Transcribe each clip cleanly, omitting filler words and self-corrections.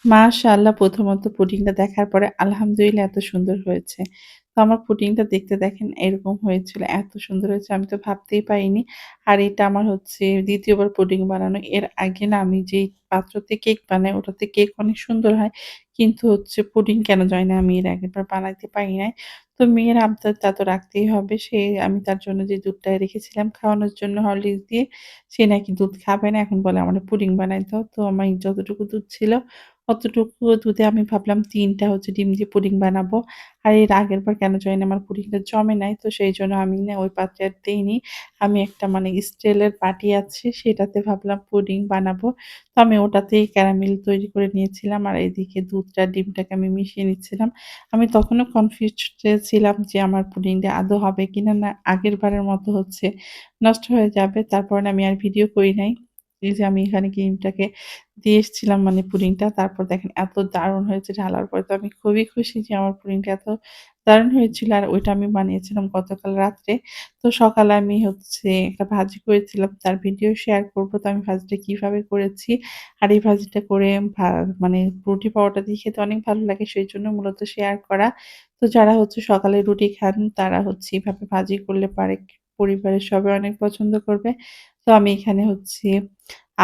মাশাআল্লাহ প্রথমত পুডিংটা দেখার পরে আলহামদুলিল্লাহ এত সুন্দর হয়েছে। তো আমার পুডিংটা দেখতে দেখেন এরকম হয়েছিল। এত সুন্দর হয়েছে আমি তো ভাবতেই পারিনি। আর এটা আমার হচ্ছে ২য় বার পুডিং বানানো। এর আগে না আমি যেই পাত্রতে কেক বানাই ওটাতে কেক অনেক সুন্দর হয়। কিন্তু হচ্ছে পুডিং কেন জানি না আমি এর আগের বার বানাইতে পারি নাই। তো মেয়ের আবদারটা তো রাখতেই হবে। আমি তার জন্য যে দুধটা রেখেছিলাম খাওয়ানোর জন্য হরলিক্স দিয়ে, সে নাকি দুধ খাবে না। এখন বলে আমারে পুডিং বানাই দাও। তো আমার যতটুকু দুধ ছিল অতটুকু দুধে আমি ভাবলাম ৩ টা হচ্ছে ডিম দিয়ে পুডিং বানাবো। আর এর আগেরবার কেন জানি না আমার পুডিংটা জমে নাই। তো সেইজন্য আমি না ওই পাত্রে আর দেইনি। আমি একটা মানে স্টিলের বাটি আছে সেটাতে ভাবলাম পুডিং বানাবো। তো আমি ওটাতেই ক্যারামেল তৈরি করে নিয়েছিলাম। আর এদিকে দুধটা ডিমটাকে আমি মিশিয়ে নিচ্ছিলাম। আমি তখনও কনফিউজড ছিলাম যে আমার পুডিংটা আদৌ হবে কিনা না আগেরবারের মতো হচ্ছে নষ্ট হয়ে যাবে। তারপরে না আমি আর ভিডিও করি নাই। এই যে আমি এখানে ক্রিমটাকে দিয়ে এসেছিলাম মানে পুডিংটা। তারপর দেখেন এত দারুণ হয়েছে ঢালার পরে তো আমি খুবই খুশি যে আমার পুডিংটা এত দারুণ হয়েছিল। আর ওইটা আমি বানিয়েছিলাম গতকাল রাত্রে। তো সকালে আমি হচ্ছে একটা ভাজি করেছিলাম তার ভিডিও শেয়ার করব। তো আমি ভাজিটা কিভাবে করেছি আর এই ভাজিটা করে মানে রুটি পরোটা দিয়ে খেতে অনেক ভালো লাগে সেইজন্য মূলত শেয়ার করা। তো যারা হচ্ছে সকালে রুটি খান তারা হচ্ছে এভাবে ভাজি করলে পারে পরিবারের সবাই অনেক পছন্দ করবে। তো আমি এখানে হচ্ছে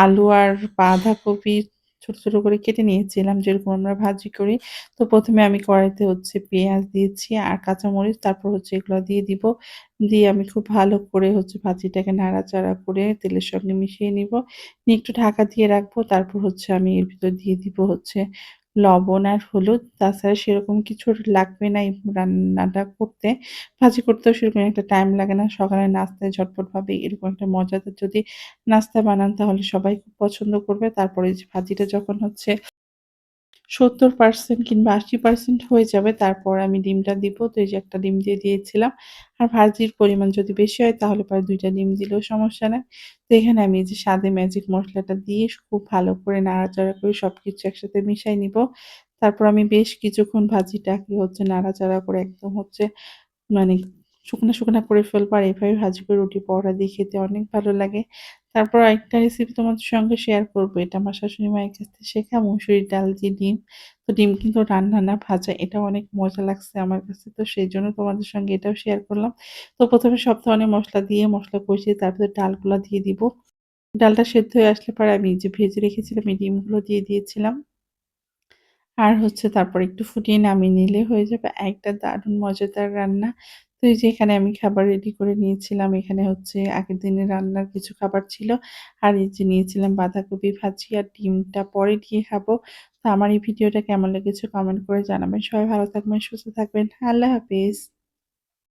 আলু আর বাঁধাকপি ছোট, ছোট করে কেটে নিয়েছিলাম যেরকম আমরা ভাজি করি। তো ১ম এ আমি কড়াইতে হচ্ছে পেঁয়াজ দিয়েছি আর কাঁচামরিচ তারপর হচ্ছে এগুলা দিয়ে দিব। দিয়ে আমি খুব ভালো করে হচ্ছে ভাজিটাকে নাড়াচাড়া করে তেলের সঙ্গে মিশিয়ে নিবো। নিয়ে একটু ঢাকা দিয়ে রাখবো। তারপর হচ্ছে আমি এর ভিতর দিয়ে দিব হচ্ছে লবণ আর হলুদ। তাছাড়া সেরকম কিছু লাগবে না এই রান্নাটা করতে। ভাজি করতেও সেরকম একটা টাইম লাগে না। সকালে নাস্তায় ঝটপটভাবে এরকম একটা মজাদার যদি নাস্তা বানান তাহলে সবাই খুব পছন্দ করবে। তারপরে এই যে ভাজিটা যখন হচ্ছে ৭০% কিংবা ৮০% হয়ে যাবে তারপর আমি ডিমটা দিব। তো এই যে একটা ডিম দিয়ে দিয়েছিলাম। আর ভাজির পরিমাণ যদি বেশি হয় তাহলে পরে ২ টা ডিম দিলেও সমস্যা নাই। তো এখানে আমি এই যে স্বাদে ম্যাজিক মসলাটা দিয়ে খুব ভালো করে নাড়াচাড়া করে সবকিছু একসাথে মিশাই নিব। তারপর আমি বেশ কিছুক্ষণ ভাজিটাকে হচ্ছে নাড়াচাড়া করে একদম হচ্ছে মানে শুকনা, শুকনা করে ফেলবো আর এভাবে ভাজি করে রুটি পরোটা দিয়ে খেতে অনেক ভালো লাগে। তারপর আরেকটা রেসিপি তোমাদের সঙ্গে শেয়ার করব। এটা আমার শাশুড়ি মায়ের কাছ থেকে শেখা মসুরির ডাল দিয়ে ডিম। তো ডিম কিন্তু রান্না না ভাজা। এটাও অনেক মজা লাগছে আমার কাছে। তো সেজন্য তোমাদের সঙ্গে এটাও শেয়ার করলাম। তো ১ম এ সব ধরনের মসলা দিয়ে মসলা কষিয়ে তারপরে ডালগুলা দিয়ে দিব। ডালটা সেদ্ধ হয়ে আসলে পরে আমি যে ভেজে রেখেছিলাম এই ডিমগুলো দিয়ে দিয়েছিলাম। আর হচ্ছে তারপর একটু ফুটিয়ে নামিয়ে নিলে হয়ে যাবে একটা দারুণ মজাদার রান্না। তো এই যে এখানে আমি খাবার রেডি করে নিয়েছিলাম। এখানে হচ্ছে আগের দিনের রান্নার কিছু খাবার ছিল। আর এই যে নিয়েছিলাম বাঁধাকপি ভাজি আর ডিমটা পরে দিয়ে খাবো। তো আমার এই ভিডিওটা কেমন লেগেছে কমেন্ট করে জানাবেন। সবাই ভালো থাকবেন, সুস্থ থাকবেন। আল্লাহ হাফেজ।